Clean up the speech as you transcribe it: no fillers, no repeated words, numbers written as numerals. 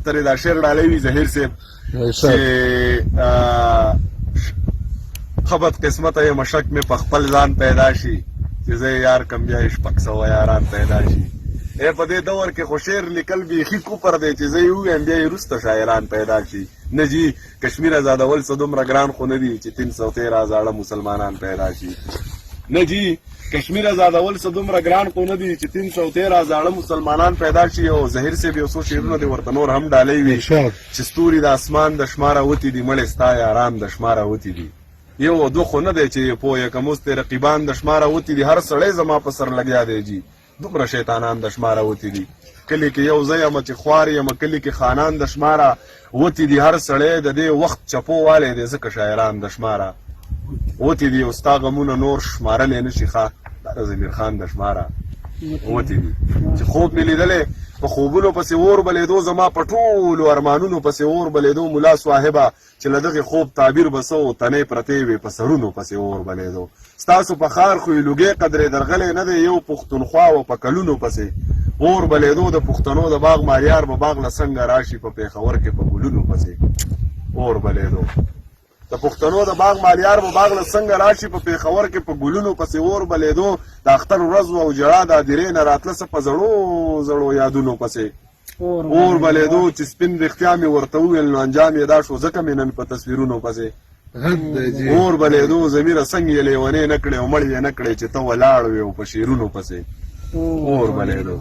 ترې دا شعر ډالی وي ظهیر صاحب چې خبت قسمت یم شک مې په خپل ځان پیدا شي چې زه یار کم بیا شپږ سوه یاران پیدا شي. په دې دور کې خو شعر لیکل بیخي کوپر دی چې زه یې ووایم بیا یې وروسته شاعران پیدا شي. نه جي کشمیر ازادول څه دومره ګران خو نه دي چې 313 زاړه مسلمانان پیدا شي. نه جي کشمیر ازادول څه دومره ګران خو نه دي چې 313 زاړه مسلمانان پیدا شي. او ظهیر صاحب یو څو شعرونه دې ورته نور هم ډالۍ وي چې ستوري د اسمان د شماره وتي دي مړې ستا یاران د شماره وتي دي. یو او دوه خو نه دی چې پوهه که مستې رقیبان د شماره وتي دي هر سړی زما په سر لګیا دی جي دومره شیطانان د شماره وتي دي. کلي کې یو ځای یم چې خوار یم کلي کې خانان د شماره وتي دي هر سړی د دې وخت چپو والی دی ځکه شاعران د شماره وتي دي. او ستا غمونه نور شمارلی نه شي ښه دا د ضمیر خان د شماره وتي دي. چې خوب مې لیدلی په خوبونو پسې اور بلېدو زما په ټولو ارمانونو پسې اور بلېدو ملا صاحبه چې له دغې خوب تعبیر به څه و تنې پرتې وې په سرونو پسې اور بلېدو. ستاسو په ښار خو یې لوګې قدرې درغلی نه دی یو پښتونخوا و په کلونو پسې اور بلېدو د پښتنو د باغ ماریار به باغ له څنګه راشي په پېښور کې په ګلونو پسې اور بلېدو. د پښتنو د باغ مالیار به باغ له څنګه راشي په پېښور کې په ګلونو پسې اور بلېدو. د اختر ورځ او جړا د هدیرې نه راتله څه په زړو زړو یادونو پسې اور بلېدو. چې سپین رښتیا مې ورته وویل نو انجام یې دا شو ځکه مې نن په تصویرونو پسې اور بلېدو. ضمیره څنګ یې لیونې نه کړې او مړ یې نه کړې چې ته ولاړ وې او په شعرونو پسې اور بلېدو.